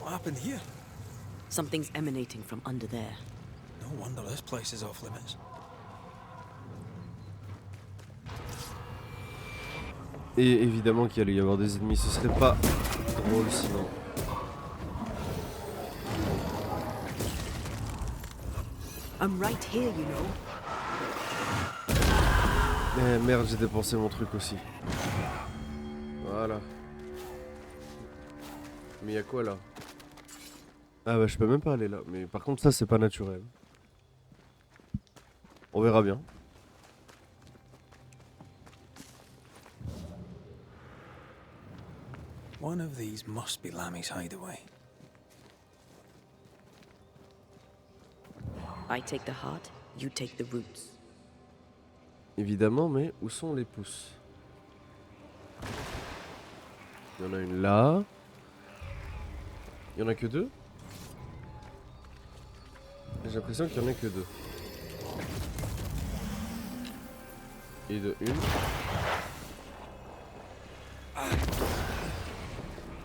What happened here? Something's emanating from under there. No wonder this place is off limits. Et évidemment qu'il allait y avoir des ennemis, ce serait pas drôle sinon. I'm right here, you know. Eh merde, j'ai dépensé mon truc aussi. Voilà. Mais y'a quoi là? Ah bah je peux même pas aller là. Mais par contre ça c'est pas naturel. On verra bien. One of these must be Lammy's hideaway. I take the heart, you take the roots. Évidemment, mais où sont les pousses? Il y en a une là. Il y en a que deux? J'ai l'impression qu'il y en a que deux. Et de une.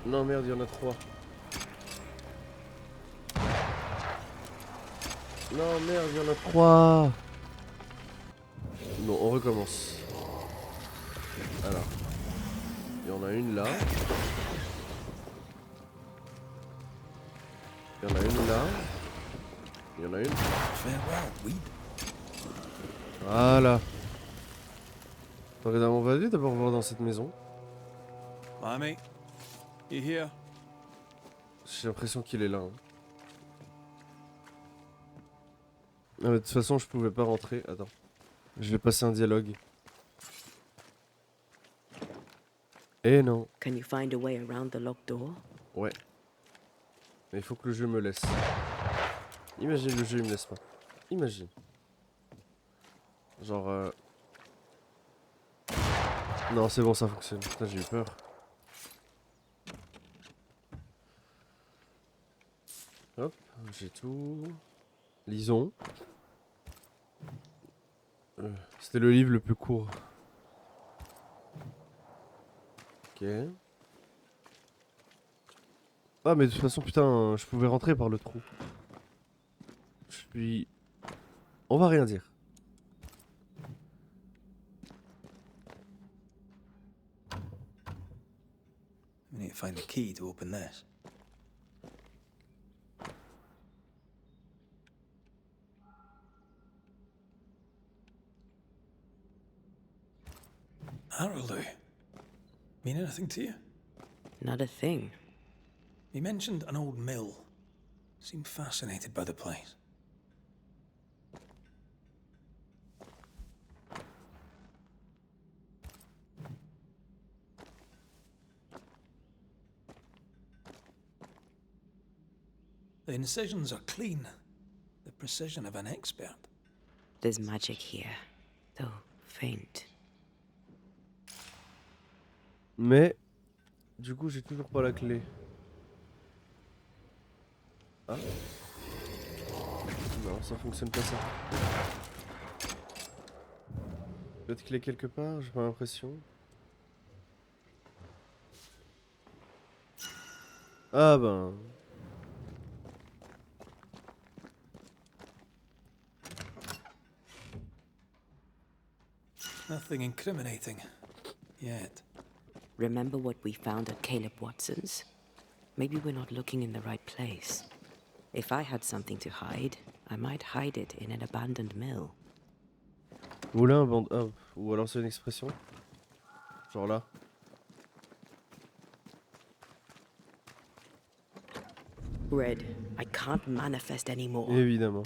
Non merde, il y en a trois. Non merde, il y en a trois. Non, on recommence. Alors. Il y en a une là. Il y en a une là. Il y en a une. Voilà. On va aller d'abord voir dans cette maison. Lammy, you here? J'ai l'impression qu'il est là. Hein. Ah, mais de toute façon, je pouvais pas rentrer. Attends. Je vais passer un dialogue. Eh non. Can you find a way around the locked door? Ouais. Mais il faut que le jeu me laisse. Imagine le jeu, il me laisse pas. Imagine. Genre... Non, c'est bon, ça fonctionne. Putain, j'ai eu peur. Hop, j'ai tout. Lisons. C'était le livre le plus court. Ok. Ah, mais de toute façon, putain, je pouvais rentrer par le trou. Je suis... On va rien dire. We need to find the key to open this. Harrowloo. Mean anything to you? Not a thing. He mentioned an old mill. Seemed fascinated by the place. The incisions are clean. The precision of an expert. There's magic here, though faint. Mais... Du coup, j'ai toujours pas la clé. Ah. Non, ça fonctionne pas ça. Peut-être clé quelque part, j'ai pas l'impression. Ah ben... Nothing incriminating. Yet. Remember what we found at Caleb Watson's? Maybe we're not looking in the right place. If I had something to hide, I might hide it in an abandoned mill. Ou là, ou alors c'est une expression. Genre là. Red, I can't manifest anymore. Évidemment.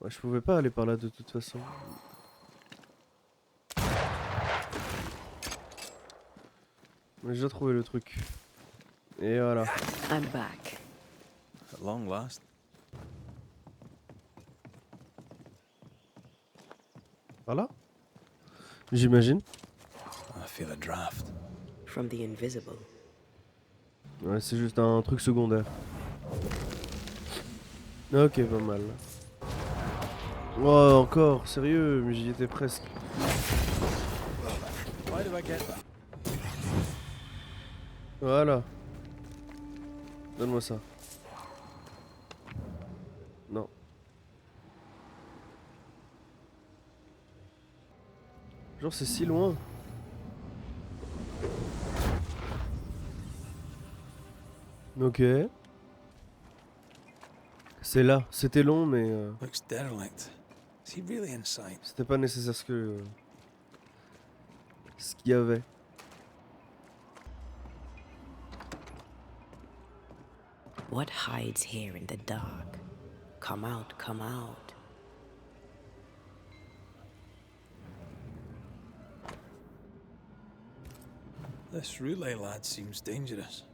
Ouais, je pouvais pas aller par là de toute façon. Mais j'ai trouvé le truc. Et voilà. I'm back. At long last. Par là? J'imagine. I feel a draft. From the invisible. Ouais, c'est juste un truc secondaire. Ok, pas mal. Oh, encore, sérieux, mais j'y étais presque. Why do do I get that? Voilà. Donne-moi ça. Non. Genre c'est si loin. Ok. C'est là. C'était long mais Looks derelict. Is he really inside? c'était pas nécessaire ce qu'il y avait. What hides here in the dark? Come out, come out. This relay lad seems dangerous.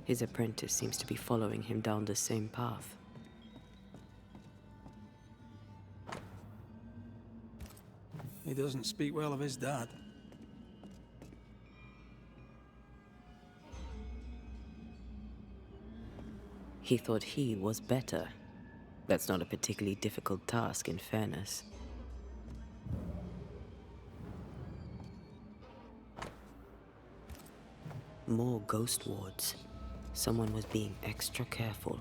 His apprentice seems to be following him down the same path. He doesn't speak well of his dad. He thought he was better. That's not a particularly difficult task, in fairness. More ghost wards. Someone was being extra careful.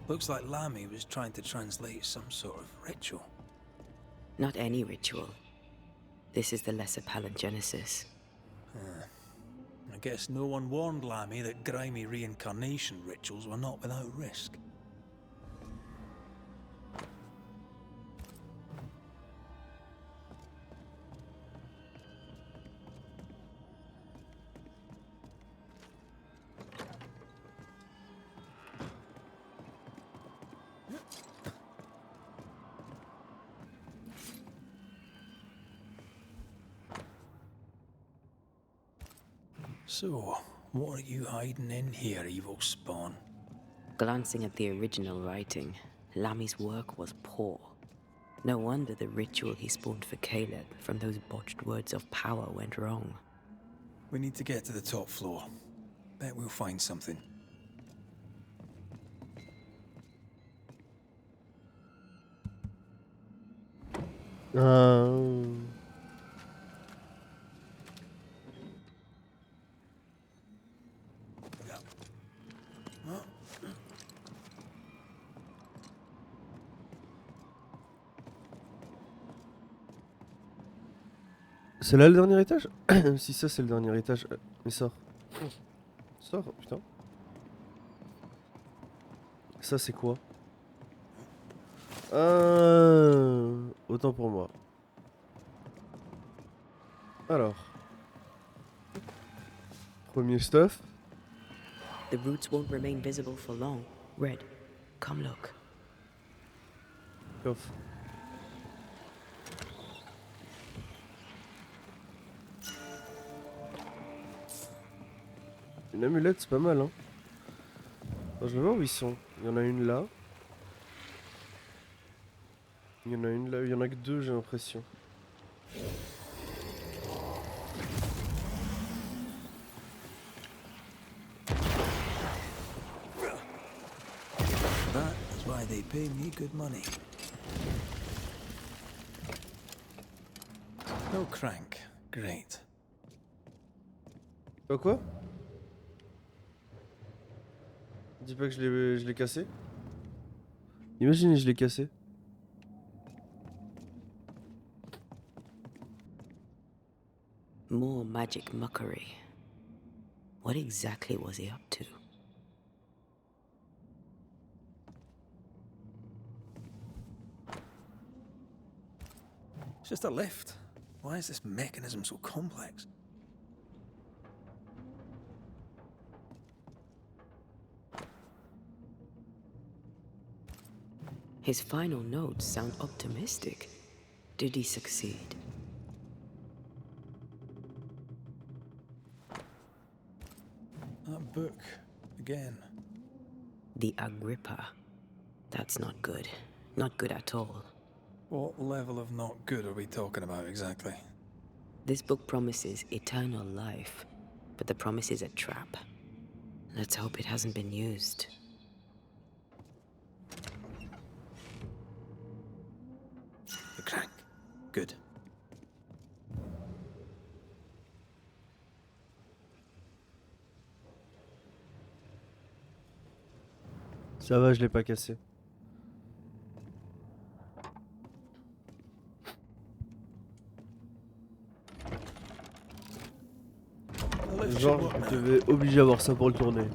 Looks like Lamy was trying to translate some sort of ritual. Not any ritual. This is the lesser palingenesis. I guess no one warned Lamy that grimy reincarnation rituals were not without risk. So, what are you hiding in here, evil spawn? Glancing at the original writing, Lamy's work was poor. No wonder the ritual he spawned for Caleb from those botched words of power went wrong. We need to get to the top floor. Bet we'll find something. C'est là le dernier étage? Si ça c'est le dernier étage. Mais sors. Sors, putain. Ça c'est quoi? Autant pour moi. Alors. Premier stuff. The roots won't remain visible for long. Red, come look. Coffre. Une amulette, c'est pas mal, hein. Attends, je vais voir où ils sont. Il y en a une là. Il y en a une là. Il y en a que deux, j'ai l'impression. That is why they pay me good money. No crank. Great. Quoi? Dis pas que je l'ai cassé. Imaginez, je l'ai cassé. More magic muckery. What exactly was he up to? It's just a lift. Why is this mechanism so complex? His final notes sound optimistic. Did he succeed? That book. Again. The Agrippa. That's not good. Not good at all. What level of not good are we talking about exactly? This book promises eternal life, but the promise is a trap. Let's hope it hasn't been used. Good. Ça va, je l'ai pas cassé. The lift should Genre, work je now. devais obligé à avoir ça pour le tourner.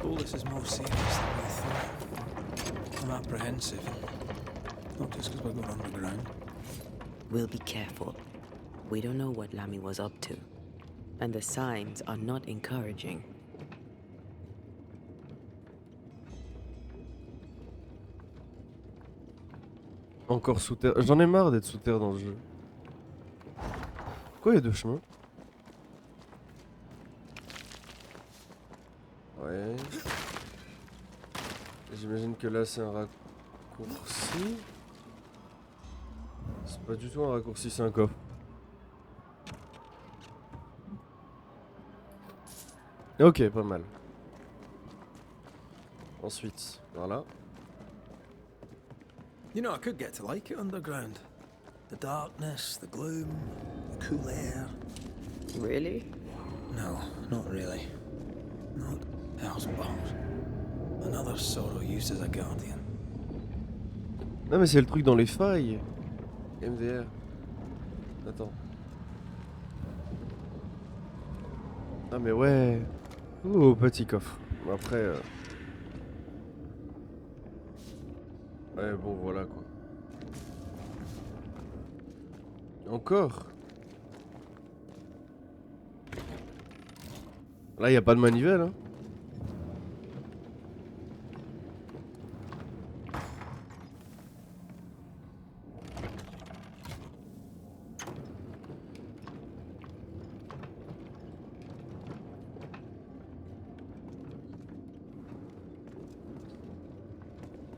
All this is more serious than we thought. I'm apprehensive. Not just because we're going underground. We'll be careful. We don't know what Lammy was up to. And the signs are not encouraging. Encore sous terre. J'en ai marre d'être sous terre dans ce jeu. Pourquoi il y a deux chemins? Ouais. J'imagine que là c'est un raccourci. C'est pas du tout un raccourci, c'est un coffre. Ok, pas mal. Ensuite, voilà. You know, I could get to like it underground. The darkness, the gloom, the cool air. Really? No, not really. Not Hellsbound. Another sorrow used as a guardian. Non mais c'est le truc dans les failles. MDR. Attends. Ah mais ouais. Oh, petit coffre. Après... Ouais bon voilà quoi. Encore. Là y a pas de manivelle hein.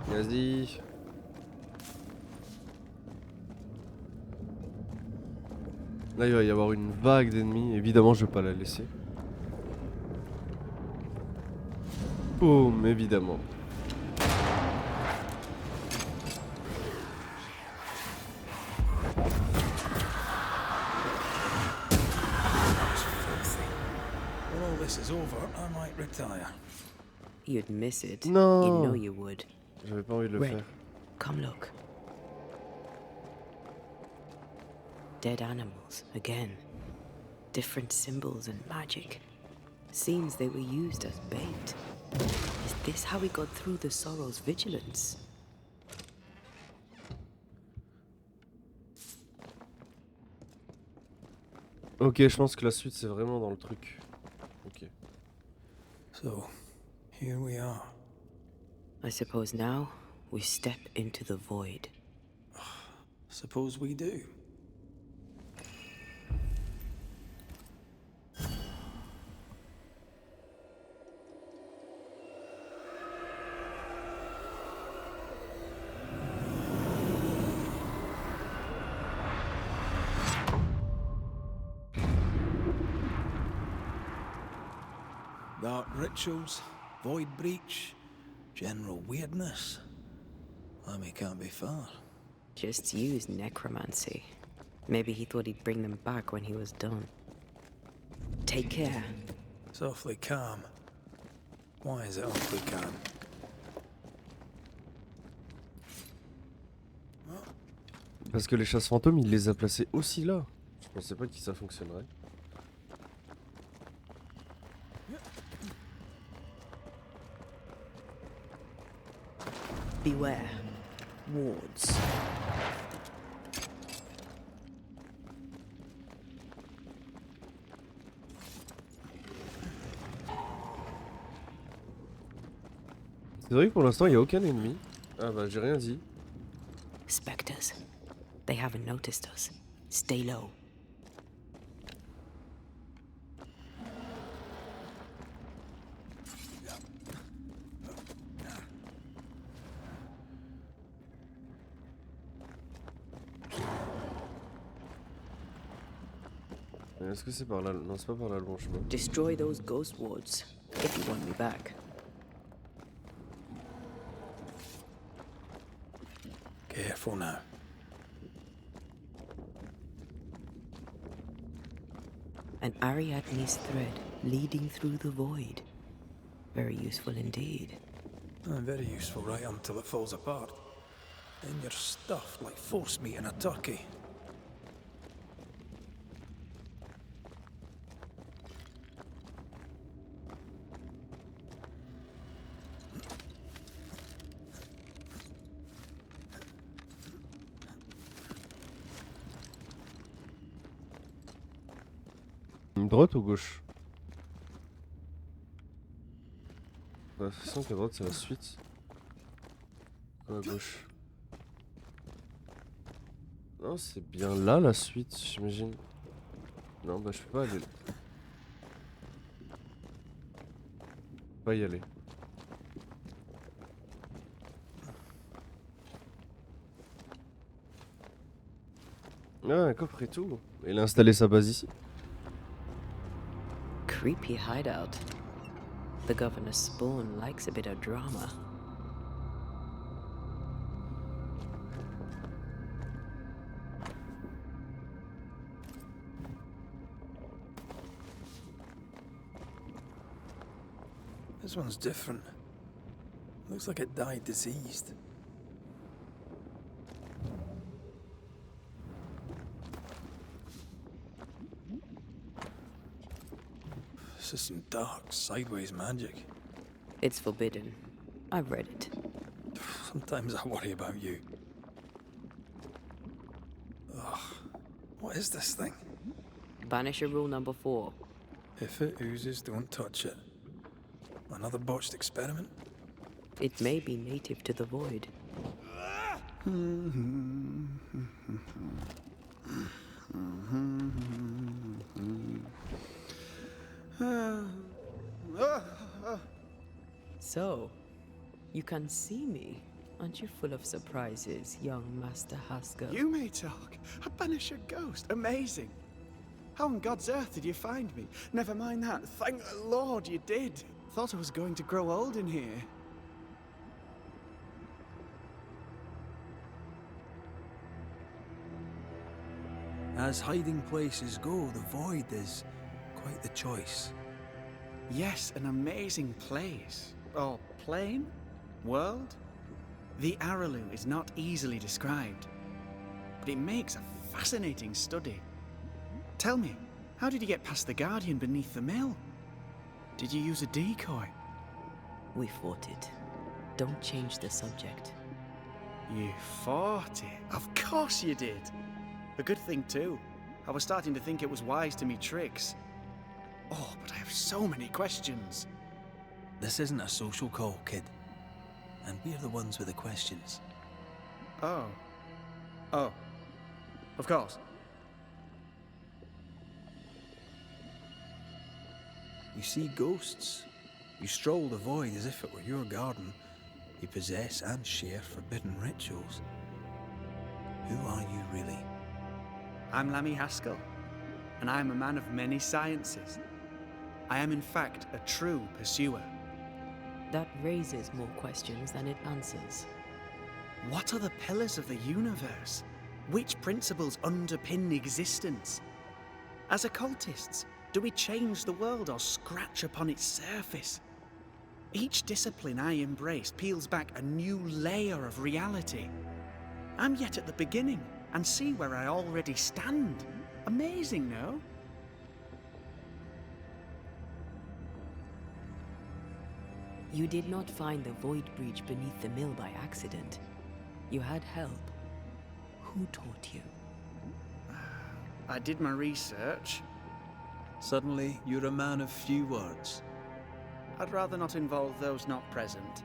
Vas-y. Là il va y avoir une vague d'ennemis, évidemment je vais pas la laisser. Boum, évidemment. When all this is over, I might retire. You'd miss it. No. You know you would. J'avais pas envie de le Red, faire. come look. Dead animals, again. Different symbols and magic. Seems they were used as bait. Is this how we got through the Sorrow's vigilance? Ok, je pense que la suite c'est vraiment dans le truc. Ok. So, here we are. I suppose now we step into the void. Suppose we do. Dark rituals, void breach, general weirdness. Lammy can't be far. Just use necromancy. Maybe he thought he'd bring them back when he was done. Take care. Softly calm. Why is it awfully calm? Parce que les chasses fantômes, il les a placés aussi là. Je pensais pas que ça fonctionnerait. Beware. Wards. C'est vrai que pour l'instant, il n'y a aucun ennemi. Ah bah, j'ai rien dit. Spectres. They haven't noticed us. Stay low. Est-ce que c'est par là? Non, c'est pas par là le bon chemin. Destroy those ghost wards if you want me back. Careful now. An Ariadne's thread leading through the void. Very useful indeed. Very useful right until it falls apart. Then you're stuffed like force meat in a turkey. Droite ou gauche? De toute façon, qu'à droite c'est la suite. À gauche. Non, c'est bien là la suite, j'imagine. Non, bah je peux pas aller. Pas y aller. Ah, un coffre et tout. Il a installé sa base ici. Creepy hideout. The governor's spawn likes a bit of drama. This one's different. Looks like it died diseased. This is some dark, sideways magic. It's forbidden. I've read it. Sometimes I worry about you. Ugh. What is this thing? Banisher rule number 4. If it oozes, don't touch it. Another botched experiment? It may be native to the void. So, you can see me. Aren't you full of surprises, young Master Haskell? You may talk. A Banisher ghost. Amazing. How on God's earth did you find me? Never mind that. Thank the Lord you did. Thought I was going to grow old in here. As hiding places go, the void is quite the choice. Yes, an amazing place. Or plane? World? The Araloo is not easily described, but it makes a fascinating study. Tell me, how did you get past the Guardian beneath the mill? Did you use a decoy? We fought it. Don't change the subject. You fought it? Of course you did. A good thing too. I was starting to think it was wise to me tricks. Oh, but I have so many questions. This isn't a social call, kid. And we're the ones with the questions. Oh. Oh. Of course. You see ghosts. You stroll the void as if it were your garden. You possess and share forbidden rituals. Who are you really? I'm Lammy Haskell, and I am a man of many sciences. I am in fact a true pursuer. That raises more questions than it answers. What are the pillars of the universe? Which principles underpin existence? As occultists, do we change the world or scratch upon its surface? Each discipline I embrace peels back a new layer of reality. I'm yet at the beginning, and see where I already stand. Amazing, no? You did not find the void breach beneath the mill by accident. You had help. Who taught you? I did my research. Suddenly, you're a man of few words. I'd rather not involve those not present.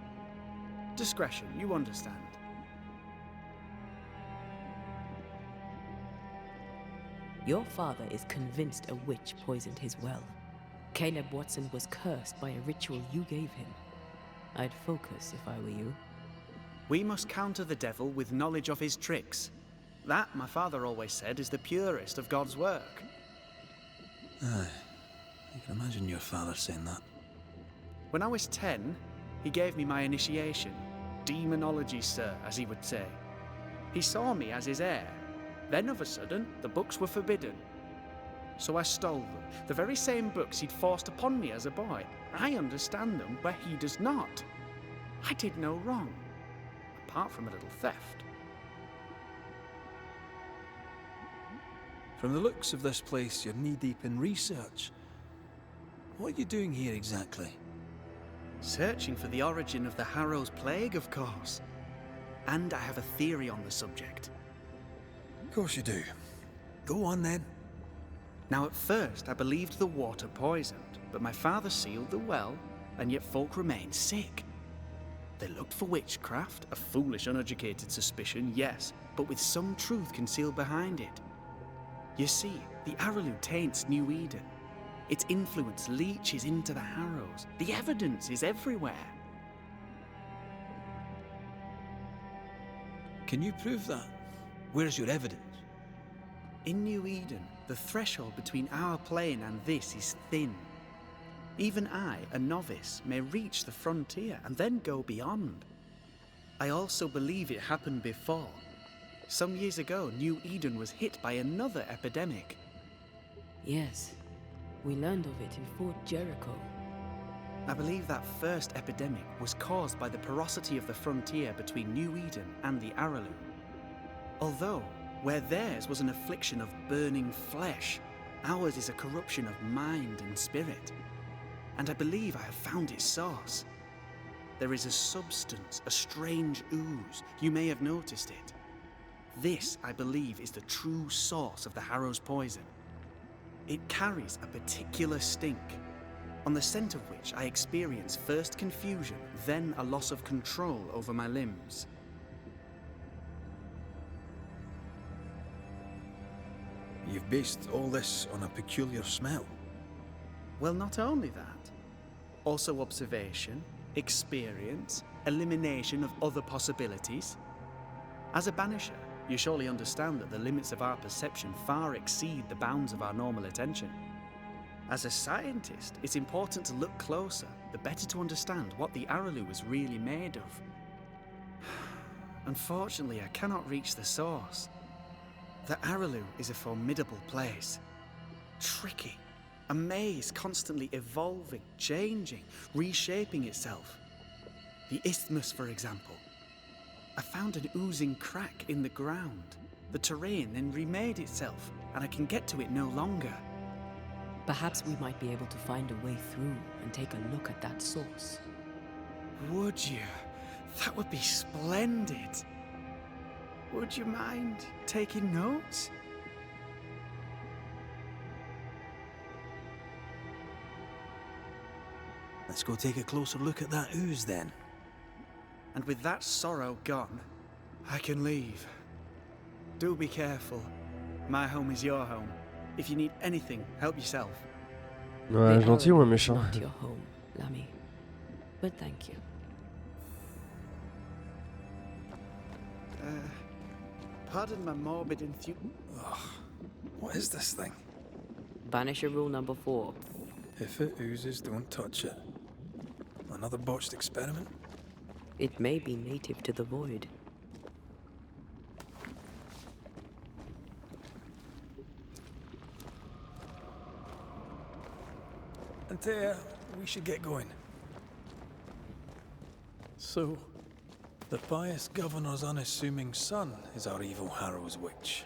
Discretion, you understand. Your father is convinced a witch poisoned his well. Caleb Watson was cursed by a ritual you gave him. I'd focus if I were you. We must counter the devil with knowledge of his tricks. That, my father always said, is the purest of God's work. Aye. You can imagine your father saying that. When I was 10, he gave me my initiation. Demonology, sir, as he would say. He saw me as his heir. Then, of a sudden, the books were forbidden. So I stole them. The very same books he'd forced upon me as a boy. I understand them where he does not. I did no wrong, apart from a little theft. From the looks of this place, you're knee-deep in research. What are you doing here exactly? Searching for the origin of the Harrow's plague, of course. And I have a theory on the subject. Of course you do. Go on then. Now, at first, I believed the water poisoned, but my father sealed the well, and yet folk remained sick. They looked for witchcraft, a foolish, uneducated suspicion, yes, but with some truth concealed behind it. You see, the Araloo taints New Eden. Its influence leaches into the Harrows. The evidence is everywhere. Can you prove that? Where's your evidence? In New Eden, the threshold between our plane and this is thin. Even I, a novice, may reach the frontier and then go beyond. I also believe it happened before. Some years ago, New Eden was hit by another epidemic. Yes, we learned of it in Fort Jericho. I believe that first epidemic was caused by the porosity of the frontier between New Eden and the Araloo. Although, where theirs was an affliction of burning flesh, ours is a corruption of mind and spirit. And I believe I have found its source. There is a substance, a strange ooze. You may have noticed it. This, I believe, is the true source of the Harrow's poison. It carries a particular stink, on the scent of which I experience first confusion, then a loss of control over my limbs. You've based all this on a peculiar smell. Well, not only that, also observation, experience, elimination of other possibilities. As a Banisher, you surely understand that the limits of our perception far exceed the bounds of our normal attention. As a scientist, it's important to look closer, the better to understand what the Araloo is really made of. Unfortunately, I cannot reach the source. The Araloo is a formidable place. Tricky. A maze constantly evolving, changing, reshaping itself. The isthmus, for example. I found an oozing crack in the ground. The terrain then remade itself, and I can get to it no longer. Perhaps we might be able to find a way through and take a look at that source. Would you? That would be splendid. Would you mind taking notes? Let's go take a closer look at that ooze then. And with that sorrow gone, I can leave. Do be careful. My home is your home. If you need anything, help yourself. Ouais, The gentil ou un Araloo is méchant? not your home, Lammy. But thank you. Pardon my morbid What is this thing? Banisher rule number 4. If it oozes, don't touch it. Another botched experiment? It may be native to the void. Antea, we should get going. So, the pious governor's unassuming son is our evil Harrow's witch.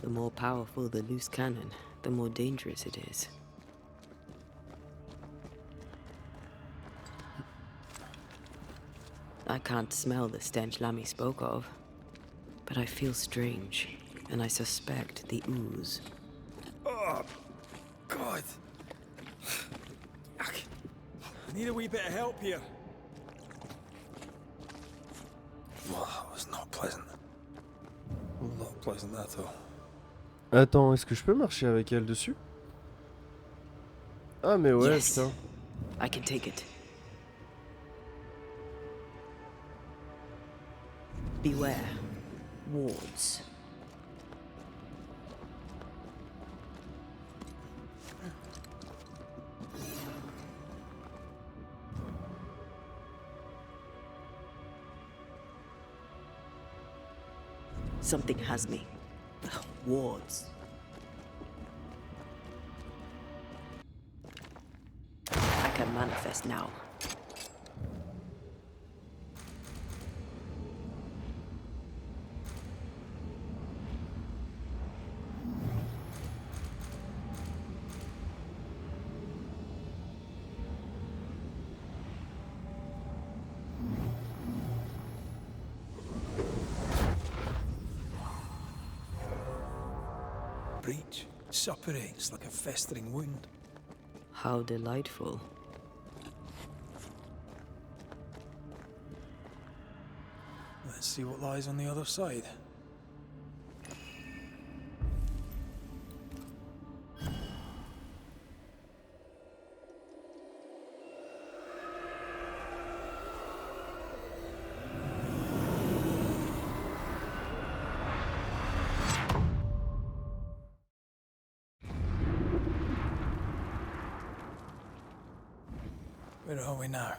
The more powerful the loose cannon, the more dangerous it is. I can't smell the stench Lammy spoke of, but I feel strange, and I suspect the ooze. Oh, God. I need a wee bit of help here. Well, that was not pleasant. Not pleasant at all. Attends, est-ce que je peux marcher avec elle dessus? Ah mais ouais, Yes. putain. I can take it. Beware. Wards. Something has me. Wards. I can manifest now. Breach suppurates like a festering wound. How delightful. Let's see what lies on the other side. Where are we now?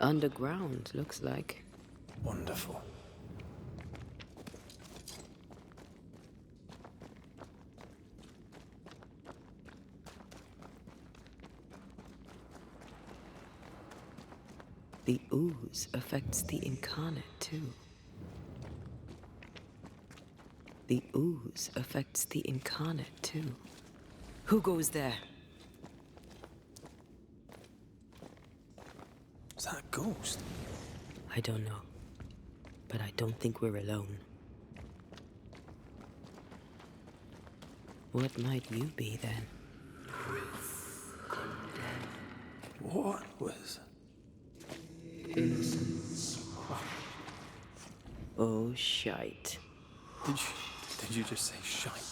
Underground, looks like. Wonderful. The ooze affects the incarnate too. The ooze affects the incarnate too. Who goes there? Is that a ghost? I don't know. But I don't think we're alone. What might you be then? What was? Oh, shite. Did you just say shite?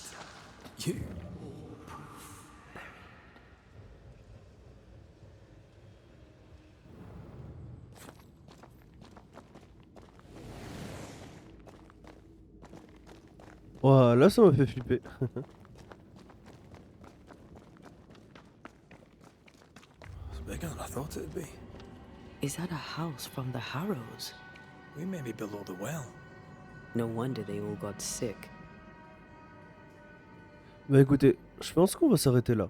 You? Ouah, là ça m'a fait flipper. It's bigger than I thought it'd be. Is that a house from the Harrows? We may be below the well. No wonder they all got sick. Bah écoutez, je pense qu'on va s'arrêter là.